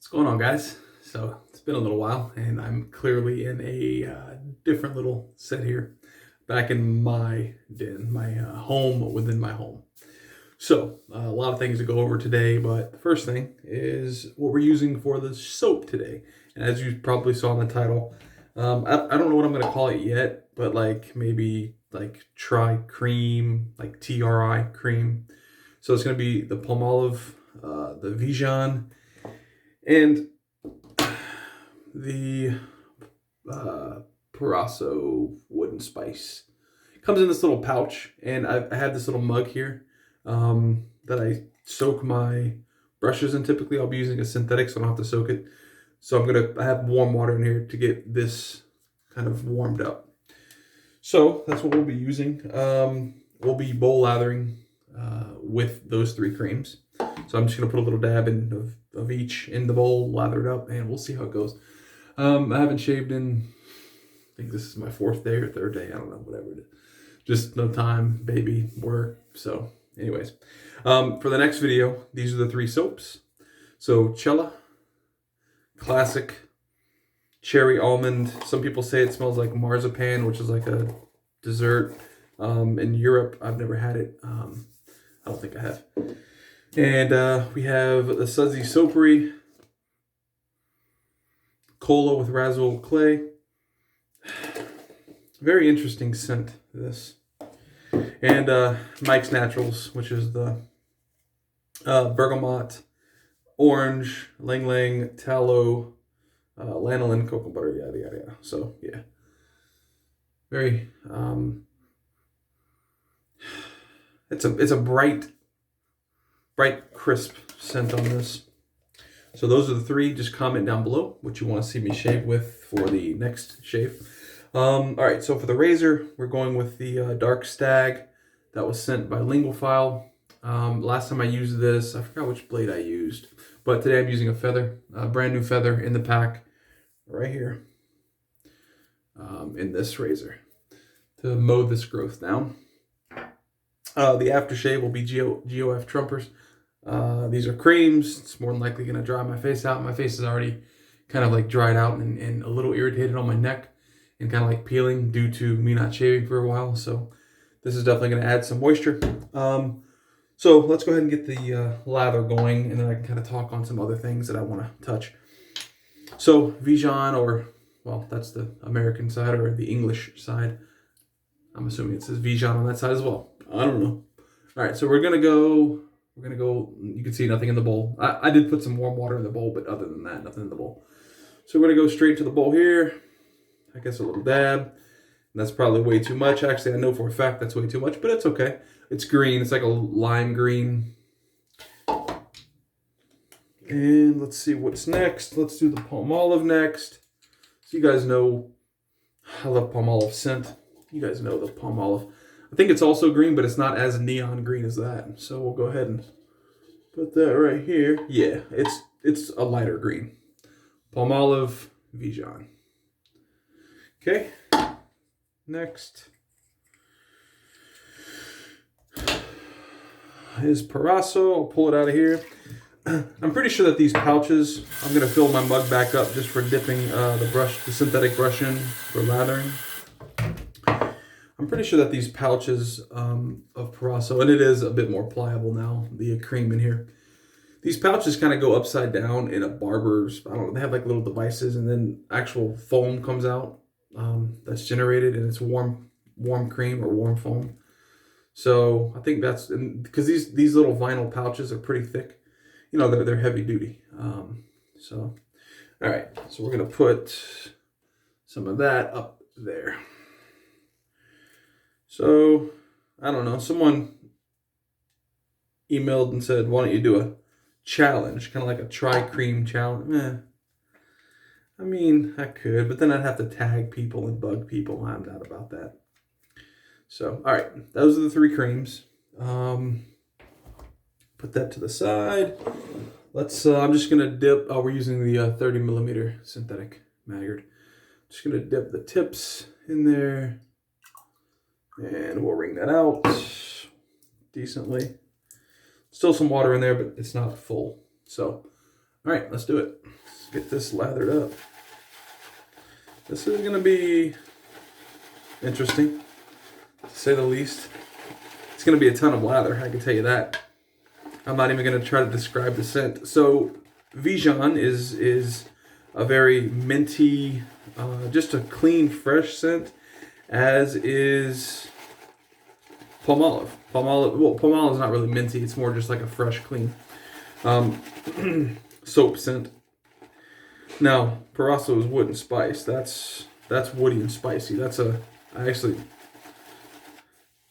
What's going on, guys? So it's been a little while, and I'm clearly in a different little set here, back in my den, my home within my home. So a lot of things to go over today, but the first thing is what we're using for the soap today. And as you probably saw in the title, I don't know what I'm gonna call it yet, but like maybe like Tri Cream, like TRI cream. So it's gonna be the Palmolive, the Vijan, and the Proraso wooden spice. It comes in this little pouch, and I have this little mug here that I soak my brushes in. Typically, I'll be using a synthetic, so I don't have to soak it. So I have warm water in here to get this kind of warmed up. So that's what we'll be using. We'll be bowl lathering with those three creams. So I'm just gonna put a little dab of each in the bowl, lather it up, and we'll see how it goes. I haven't shaved in, I think this is my fourth day or third day. I don't know, whatever it is. Just no time, baby, work. So anyways, for the next video, these are the three soaps. So Cella, classic, cherry almond. Some people say it smells like marzipan, which is like a dessert. In Europe, I've never had it. I don't think I have. And we have the Sudsy Soapery, Cola with Razzle Clay. Very interesting scent, this. And Mike's Naturals, which is the bergamot, orange, lang lang, tallow, lanolin, cocoa butter, yada yada yada. So yeah, very it's a bright crisp scent on this. So those are the three. Just comment down below what you want to see me shave with for the next shave. All right, so for the razor, we're going with the dark Stag that was sent by Linguaphile. Last time I used this, I forgot which blade I used, but today I'm using a feather, a brand new feather in the pack right here in this razor to mow this growth down. The aftershave will be GOF Trumpers. These are creams. It's more than likely going to dry my face out. My face is already kind of like dried out and a little irritated on my neck and kind of like peeling due to me not shaving for a while. So this is definitely going to add some moisture. So let's go ahead and get the lather going, and then I can kind of talk on some other things that I want to touch. So Vijan, or, well, that's the American side or the English side. I'm assuming it says Vijan on that side as well. I don't know. All right, so we're going to go, you can see nothing in the bowl. I did put some warm water in the bowl, but other than that, nothing in the bowl. So we're going to go straight to the bowl here. I guess a little dab. And that's probably way too much. Actually, I know for a fact that's way too much, but it's okay. It's green. It's like a lime green. And let's see what's next. Let's do the Palmolive next. So you guys know I love Palmolive scent. You guys know the Palmolive. I think it's also green, but it's not as neon green as that. So we'll go ahead and put that right here. Yeah, it's a lighter green. Palmolive Vijan. Okay, next is Proraso. I'll pull it out of here. I'm pretty sure that these pouches, I'm going to fill my mug back up just for dipping the synthetic brush in for lathering. I'm pretty sure that these pouches of Proraso, and it is a bit more pliable now, the cream in here. These pouches kind of go upside down in a barber's, I don't know, they have like little devices, and then actual foam comes out that's generated, and it's warm cream or warm foam. So I think that's, because these little vinyl pouches are pretty thick. You know, they're heavy duty. So, all right, so we're going to put some of that up there. So, I don't know, someone emailed and said, why don't you do a challenge, kind of like a tri-cream challenge? I mean, I could, but then I'd have to tag people and bug people. I'm not about that. So, all right, those are the three creams. Put that to the side. Let's, I'm just going to dip, we're using the 30 millimeter synthetic Maggard. Just going to dip the tips in there. And we'll wring that out decently. Still some water in there, but it's not full. So, All right, let's do it. Let's get this lathered up. This is going to be interesting, to say the least. It's going to be a ton of lather, I can tell you that. I'm not even going to try to describe the scent. So, Vijan is a very minty, just a clean, fresh scent, as is Palmolive. Palmolive is not really minty. It's more just like a fresh, clean soap scent. Now, Proraso is wood and spice. That's woody and spicy. I actually,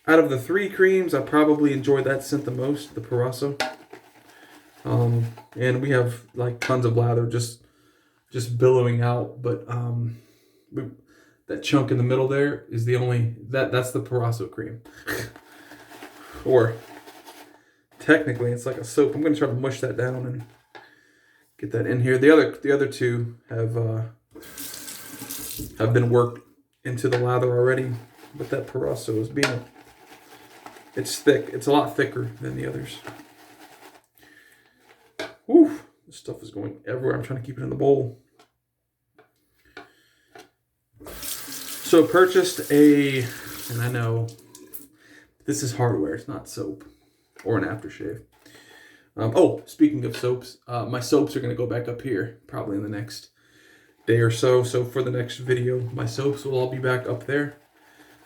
out of the 3 creams, I probably enjoy that scent the most, the Proraso. And we have like tons of lather just billowing out, but that chunk in the middle there is that's the Proraso cream. Or technically it's like a soap. I'm going to try to mush that down and get that in here. The other 2 have been worked into the lather already, but that Proraso is it's thick. It's a lot thicker than the others. Whew, this stuff is going everywhere. I'm trying to keep it in the bowl. So purchased and I know this is hardware, it's not soap or an aftershave. Speaking of soaps, my soaps are going to go back up here probably in the next day or so. So for the next video, my soaps will all be back up there.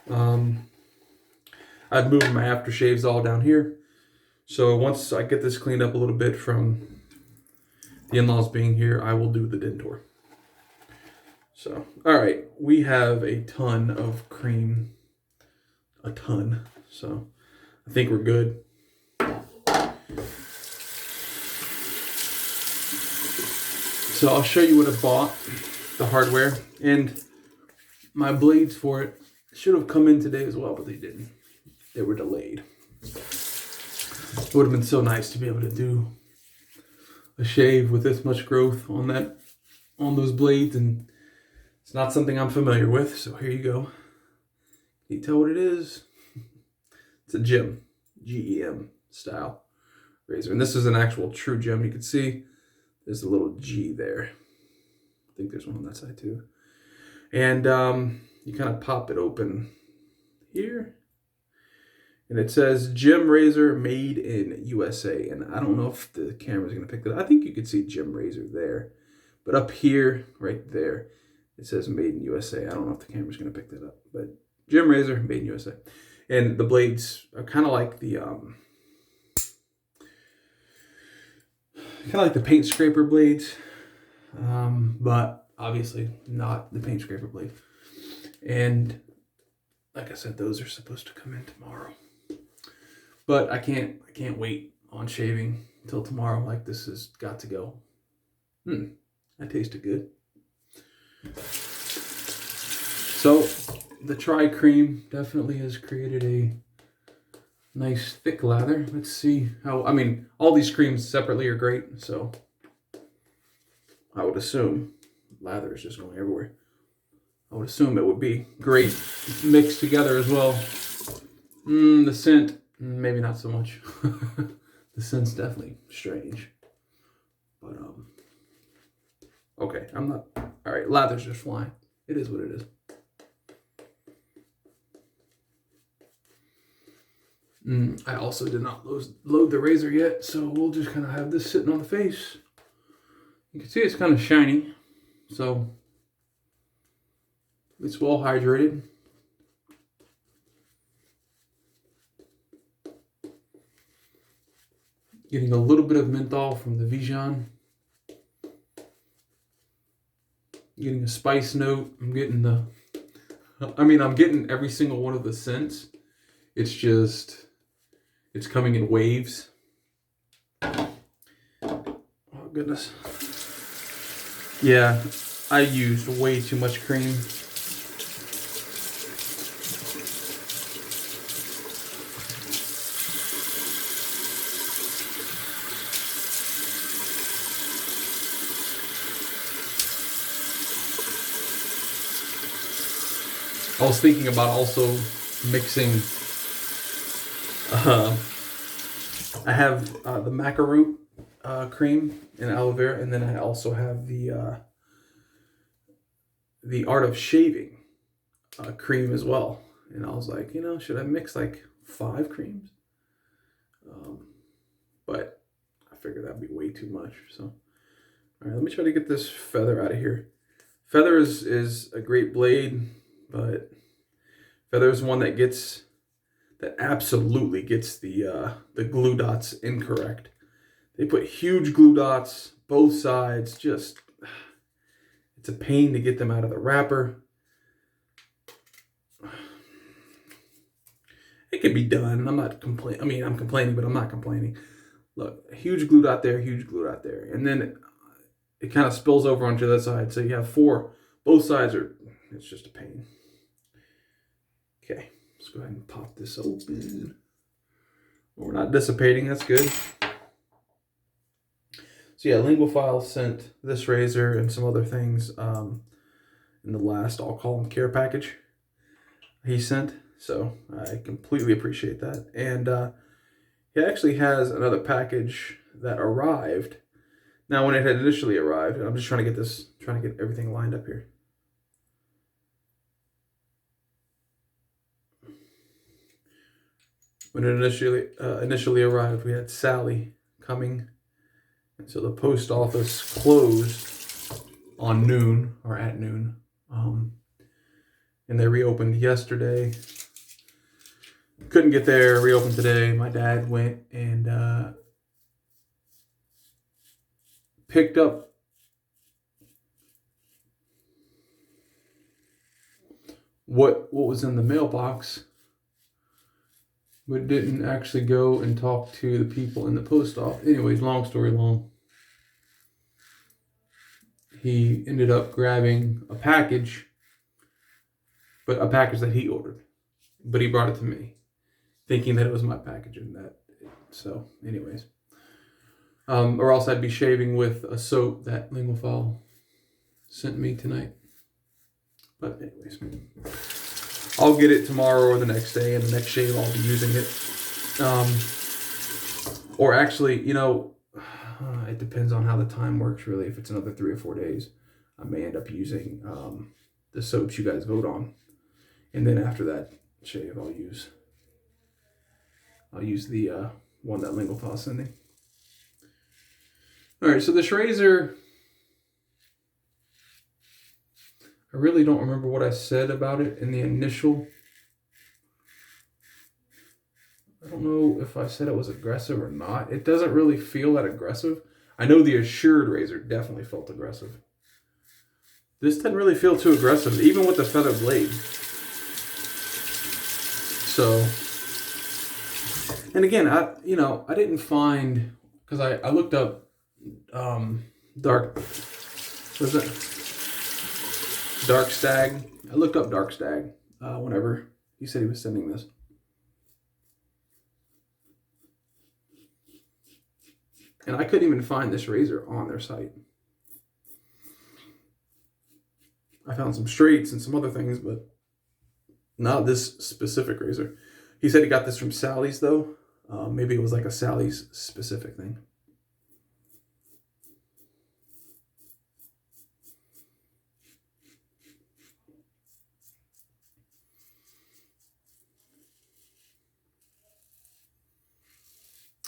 I've moved my aftershaves all down here. So once I get this cleaned up a little bit from the in-laws being here, I will do the den tour. So, all right, we have a ton of cream, a ton. So I think we're good. So I'll show you what I bought, the hardware, and my blades for it should have come in today as well, but they didn't. They were delayed. It would have been so nice to be able to do a shave with this much growth on those blades, and it's not something I'm familiar with, so here you go. Can you tell what it is? It's a gem, GEM style razor, and this is an actual true gem. You can see there's a little G there. I think there's one on that side too. And you kind of pop it open here, and it says Gem Razor made in USA. And I don't know if the camera's gonna pick that up. I think you could see Gem Razor there, but up here, right there, it says made in USA. I don't know if the camera's gonna pick that up, but Gem Razor made in USA. And the blades are kind of like the paint scraper blades, but obviously not the paint scraper blade. And like I said, those are supposed to come in tomorrow. But I can't wait on shaving until tomorrow. Like, this has got to go. That tasted good. So the tri-cream definitely has created a nice thick lather. Let's see how, I mean, all these creams separately are great, so I would assume lather is just going everywhere. I would assume it would be great mixed together as well. The scent, maybe not so much. The scent's definitely strange. But, okay, I'm not, all right, lather's just flying. It is what it is. I also did not load the razor yet, so we'll just kind of have this sitting on the face. You can see it's kind of shiny, so it's well hydrated. Getting a little bit of menthol from the Vijan. Getting a spice note. I'm getting every single one of the scents. It's just, it's coming in waves. Oh goodness. Yeah, I used way too much cream. I was thinking about also mixing, I have the Maggard cream and aloe vera, and then I also have the Art of Shaving cream as well. And I was like, you know, should I mix like 5 creams? But I figured that'd be way too much. So, all right, let me try to get this feather out of here. Feather is a great blade, but feather is one that absolutely gets the glue dots incorrect. They put huge glue dots both sides. Just, it's a pain to get them out of the wrapper. It could be done. I'm not complaining. I mean, I'm complaining, but I'm not complaining. Look, a huge glue dot there, huge glue dot there. And then it kind of spills over onto the other side. So you have 4. Both sides are, it's just a pain. Okay, let's go ahead and pop this open. Well, we're not dissipating, that's good. So yeah, Linguaphile sent this razor and some other things in the last, I'll call them care package he sent. So I completely appreciate that. And he actually has another package that arrived. Now, when it had initially arrived, and I'm just trying to get everything lined up here. When it initially arrived, we had Sally coming. And so the post office closed on noon, or at noon. And they reopened yesterday. Couldn't get there, reopened today. My dad went and picked up what was in the mailbox, but didn't actually go and talk to the people in the post office. Anyways, long story long, he ended up grabbing a package, but a package that he ordered, but he brought it to me, thinking that it was my package and that. So, anyways, or else I'd be shaving with a soap that Linguaphile sent me tonight. But anyways, I'll get it tomorrow or the next day, and the next shave I'll be using it. Or actually, you know, it depends on how the time works, really. If it's another 3 or 4 days, I may end up using the soaps you guys vote on. And then after that shave, I'll use the one that Linguaphile is sending. All right, so this razor, I really don't remember what I said about it in the initial. I don't know if I said it was aggressive or not. It doesn't really feel that aggressive. I know the Assured razor definitely felt aggressive. This didn't really feel too aggressive, even with the feather blade. So, and again, I didn't find, because I looked up Dark Stag. I looked up Dark Stag whenever he said he was sending this. And I couldn't even find this razor on their site. I found some straights and some other things, but not this specific razor. He said he got this from Sally's, though. Maybe it was like a Sally's specific thing.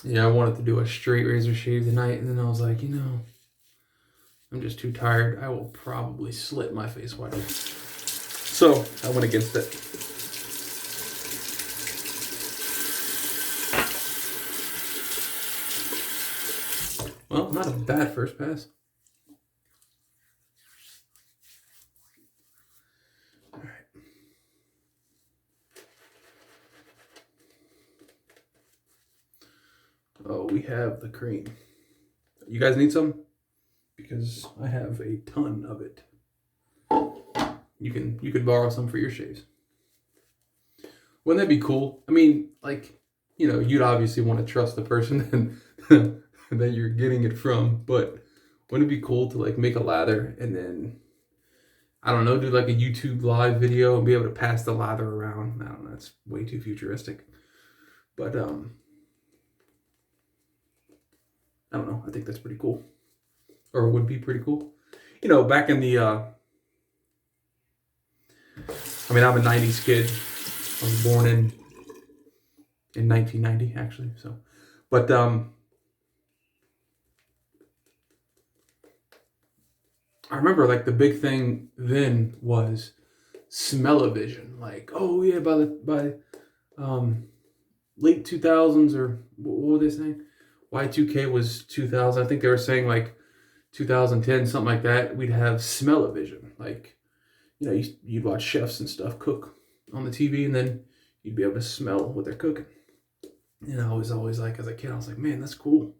Yeah, I wanted to do a straight razor shave tonight, and then I was like, you know, I'm just too tired. I will probably slit my face wide open. So I went against it. Well, not a bad first pass. All right. Oh, we have the cream. You guys need some? Because I have a ton of it. You can borrow some for your shaves. Wouldn't that be cool? I mean, like, you know, you'd obviously want to trust the person that you're getting it from, but wouldn't it be cool to like make a lather and then, I don't know, do like a YouTube live video and be able to pass the lather around? I don't know, that's way too futuristic. But I don't know. I think that's pretty cool. Or would be pretty cool. You know, back in the, I mean, I'm a 90s kid. I was born in 1990, actually. So, but, I remember like the big thing then was smell-o-vision. Like, oh yeah, by late 2000s, or what were they saying? Y2K was 2000. I think they were saying like 2010, something like that. We'd have smell-o-vision. Like, you know, you'd watch chefs and stuff cook on the TV, and then you'd be able to smell what they're cooking. And I was always like, as a kid, I was like, man, that's cool.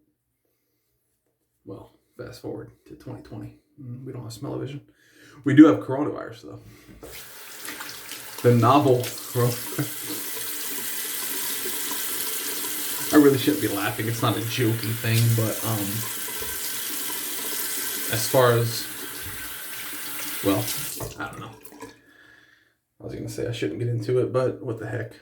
Well, fast forward to 2020. We don't have smell-o-vision. We do have coronavirus, though. The novel coronavirus. I really shouldn't be laughing. It's not a joking thing, but as far as, well, I don't know. I was going to say I shouldn't get into it, but what the heck.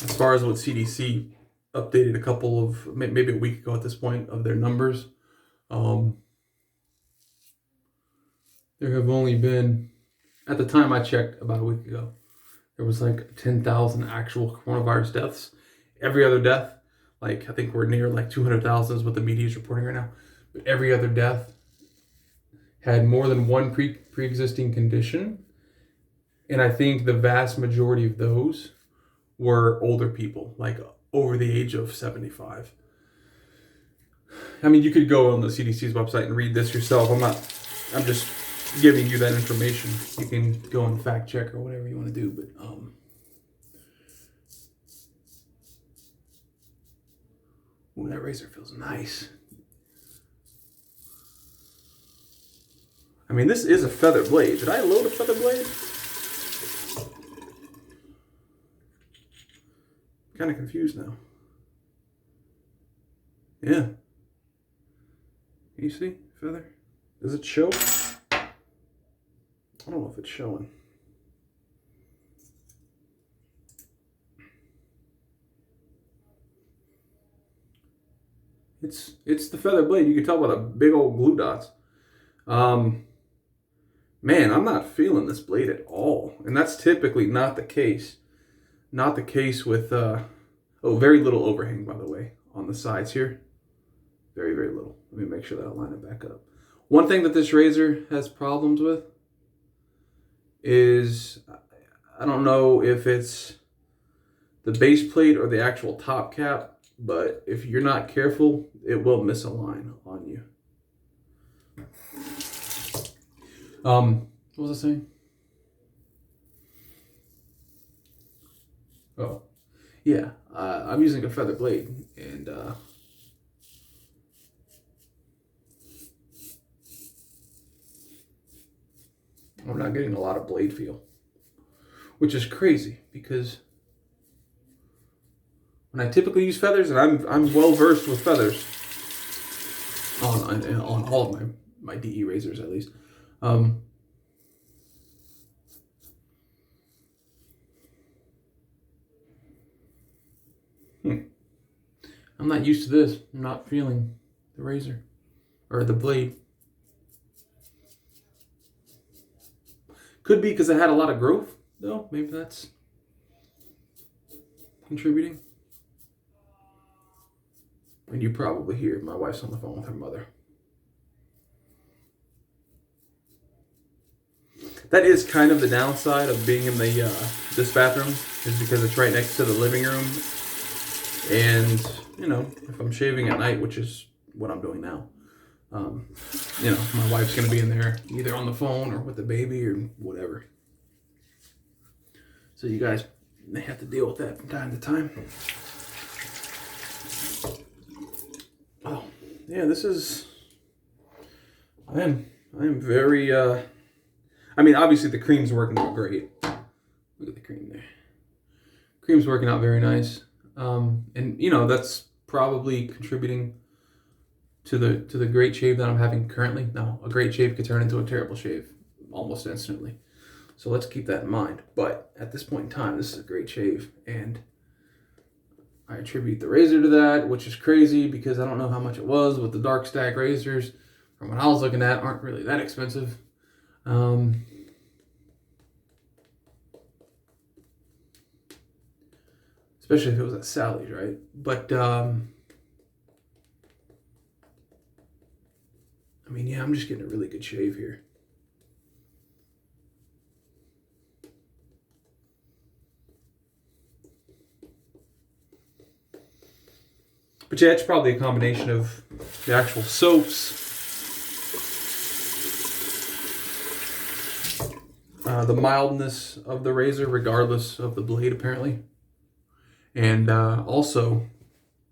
As far as what CDC updated a couple of, maybe a week ago at this point, of their numbers, there have only been, at the time I checked about a week ago, there was like 10,000 actual coronavirus deaths. Every other death, like I think we're near like 200,000 is what the media is reporting right now. But every other death had more than one pre-existing condition. And I think the vast majority of those were older people, like over the age of 75. I mean, you could go on the CDC's website and read this yourself. I'm just giving you that information. You can go and fact check or whatever you want to do, but ooh, that razor feels nice. I mean, this is a feather blade. Did I load a feather blade? Kind of confused now. Yeah. Can you see feather? Does it show? I don't know if it's showing. It's the feather blade. You can tell by the big old glue dots. Man, I'm not feeling this blade at all. And that's typically not the case. Not the case with, very little overhang, by the way, on the sides here. Very, very little. Let me make sure that I line it back up. One thing that this razor has problems with is, I don't know if it's the base plate or the actual top cap, but if you're not careful, it will misalign on you. What was I saying? Oh, yeah. I'm using a feather blade, and I'm not getting a lot of blade feel, which is crazy because when I typically use feathers, and I'm well versed with feathers on all of my DE razors at least. I'm not used to this. I'm not feeling the razor or the blade. Could be because I had a lot of growth, though. Maybe that's contributing. And you probably hear my wife's on the phone with her mother. That is kind of the downside of being in the this bathroom, is because it's right next to the living room. And, you know, if I'm shaving at night, which is what I'm doing now, you know, my wife's going to be in there either on the phone or with the baby or whatever. So you guys may have to deal with that from time to time. Oh, yeah, this is, I am very, I mean, obviously the cream's working out great. Look at the cream there. Cream's working out very nice. And, you know, that's probably contributing to the great shave that I'm having currently. Now, a great shave could turn into a terrible shave almost instantly. So let's keep that in mind. But at this point in time, this is a great shave. And I attribute the razor to that, which is crazy because I don't know how much it was, with the dark Stag razors from what I was looking at aren't really that expensive. Especially if it was at Sally's, right? But I mean, yeah, I'm just getting a really good shave here. But yeah, it's probably a combination of the actual soaps, the mildness of the razor, regardless of the blade, apparently. And also,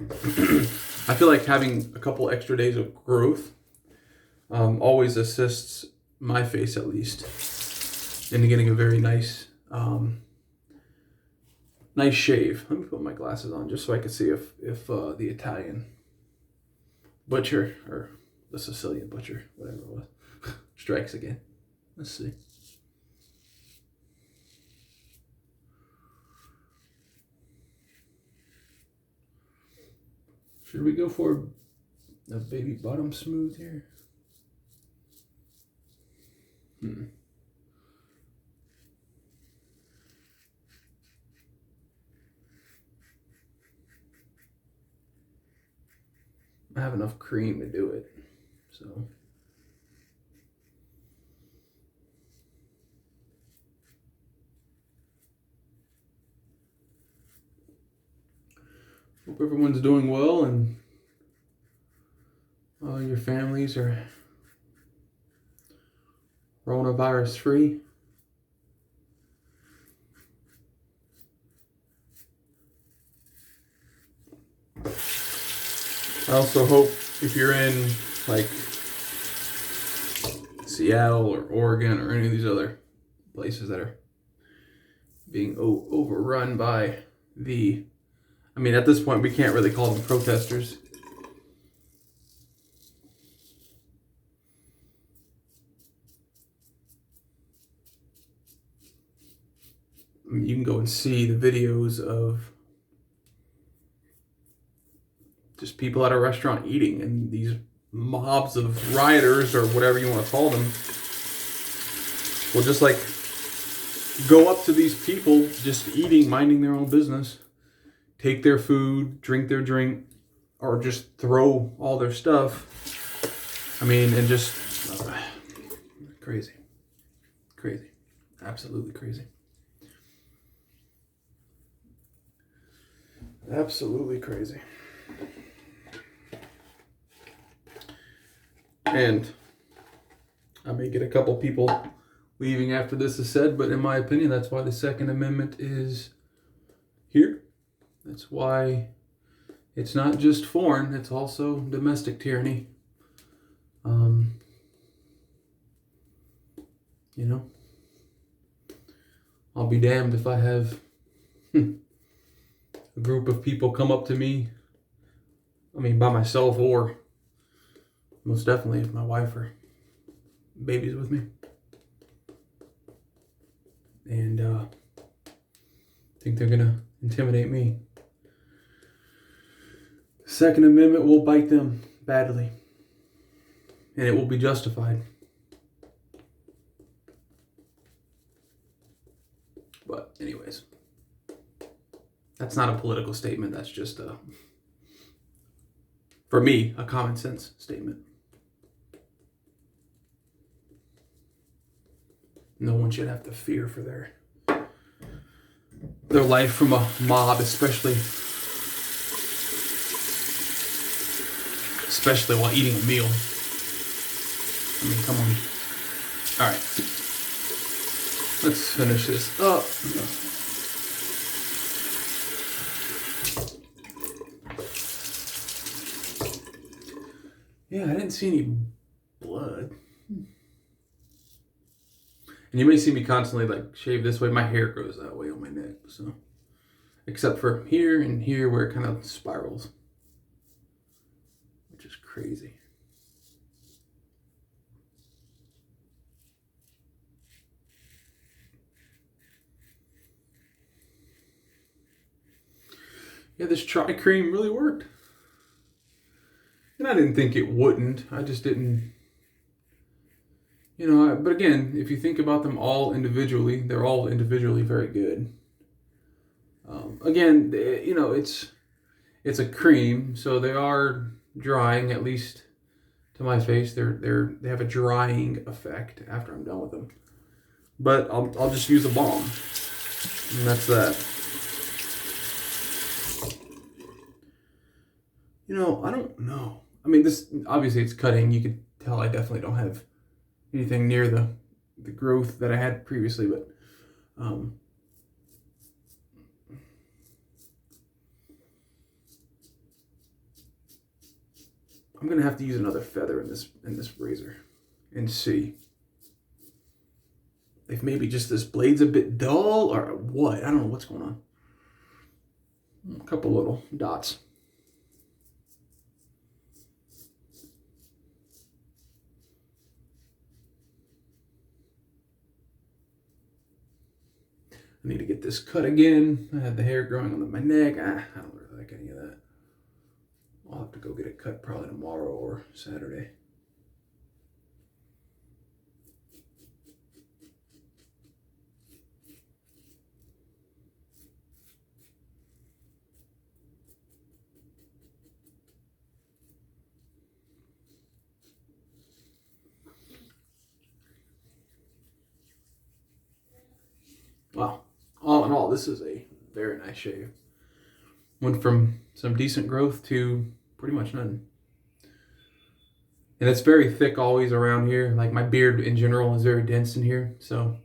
I feel like having a couple extra days of growth always assists my face, at least, in getting a very nice nice shave. Let me put my glasses on just so I can see if the Italian butcher, or the Sicilian butcher, whatever it was, strikes again. Let's see. Should we go for a baby bottom smooth here? I have enough cream to do it, so. Hope everyone's doing well and all your families are coronavirus free. I also hope if you're in like Seattle or Oregon or any of these other places that are being overrun by the, I mean, at this point we can't really call them protesters. I mean, you can go and see the videos of just people at a restaurant eating, and these mobs of rioters, or whatever you want to call them, will just like go up to these people just eating, minding their own business, take their food, drink their drink, or just throw all their stuff. I mean, and just crazy. Crazy. Absolutely crazy. Absolutely crazy. And I may get a couple people leaving after this is said, but in my opinion, that's why the Second Amendment is here. That's why it's not just foreign, it's also domestic tyranny. You know, I'll be damned if I have a group of people come up to me, I mean, by myself, or most definitely if my wife or baby's with me, and think they're gonna intimidate me. The Second Amendment will bite them badly, and it will be justified. But anyways, that's not a political statement. That's just for me, a common sense statement. No one should have to fear for their life from a mob, especially while eating a meal. I mean, come on. All right, let's finish this up. Yeah, I didn't see any blood. And you may see me constantly like shave this way. My hair grows that way on my neck, so except for here and here where it kind of spirals, which is crazy. Yeah, this tri-cream really worked. And I didn't think it wouldn't. I just didn't, you know, but again, if you think about them all individually, they're all individually very good. Again, you know, it's a cream, so they are drying, at least to my face. They have a drying effect after I'm done with them. But I'll just use a balm, and that's that. You know, I don't know. I mean, this obviously it's cutting. You could tell I definitely don't have anything near the growth that I had previously, but I'm gonna have to use another feather in this razor and see if maybe just this blade's a bit dull or what. I don't know what's going on. A couple little dots. I need to get this cut again. I had the hair growing on my neck. I don't really like any of that. I'll have to go get it cut probably tomorrow or Saturday. Wow. All in all, this is a very nice shave. Went from some decent growth to pretty much none. And it's very thick always around here. Like my beard in general is very dense in here. So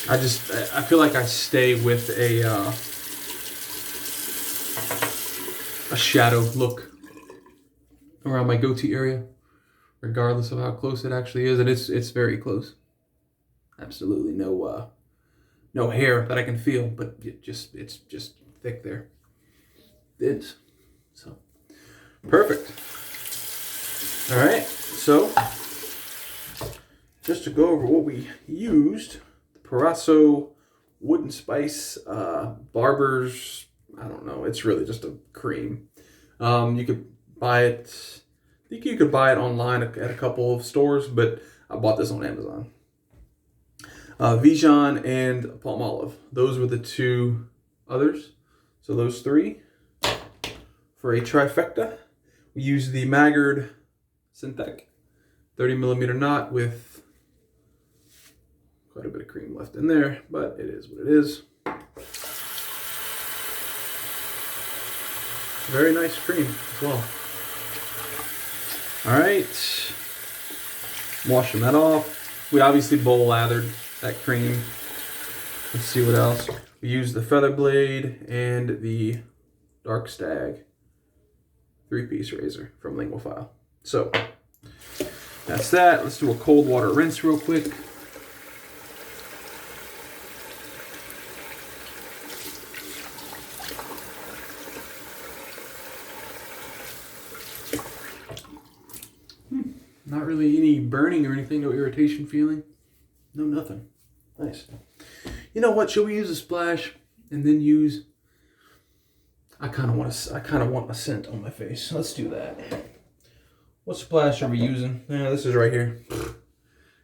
I feel like I stay with a shadow look around my goatee area, regardless of how close it actually is. And it's very close. Absolutely no hair that I can feel, but it's just thick there. Dense. So perfect. All right, so just to go over what we used, the Proraso Wooden Spice Barber's, I don't know, it's really just a cream. You could buy it, I think you could buy it online at a couple of stores, but I bought this on Amazon. Vijan and Palmolive. Those were the two others. So those three. For a trifecta, we use the Maggard Synth 30mm knot with quite a bit of cream left in there, but it is what it is. Very nice cream as well. All right, washing that off. We obviously bowl lathered that cream. Let's see what else. We used the feather blade and the dark Stag 3-piece razor from Linguafile. So that's that. Let's do a cold water rinse real quick. Not really any burning or anything, no irritation feeling. No, nothing. Nice. You know what? Should we use a splash and then use? I kind of want a scent on my face. Let's do that. What splash are we using? Yeah, this is right here.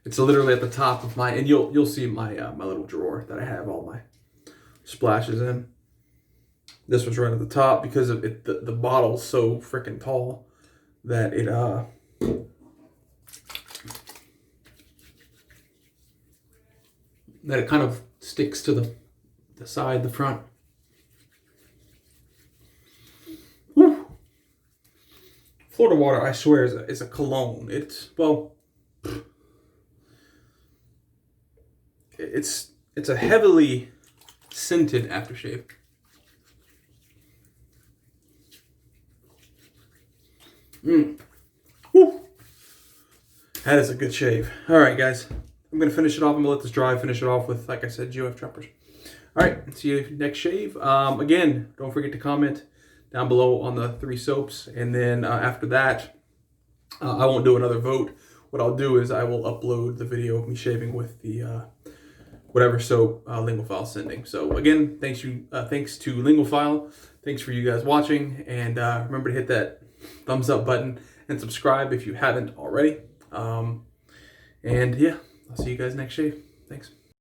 It's literally at the top of my, and you'll see my my little drawer that I have all my splashes in. This was right at the top because of it. The bottle's so freaking tall that it kind of sticks to the side, the front. Whew. Florida water, I swear, is a cologne. It's a heavily scented aftershave. Whew. That is a good shave. All right, guys. I'm going to finish it off. I'm going to let this dry, finish it off with, like I said, GOF Trumpers. All right, see you next shave. Again, don't forget to comment down below on the 3 soaps. And then after that, I won't do another vote. What I'll do is I will upload the video of me shaving with the whatever soap Linguophile sending. So again, thanks to Linguophile. Thanks for you guys watching, and remember to hit that thumbs up button and subscribe if you haven't already. And yeah, I'll see you guys next shave. Thanks.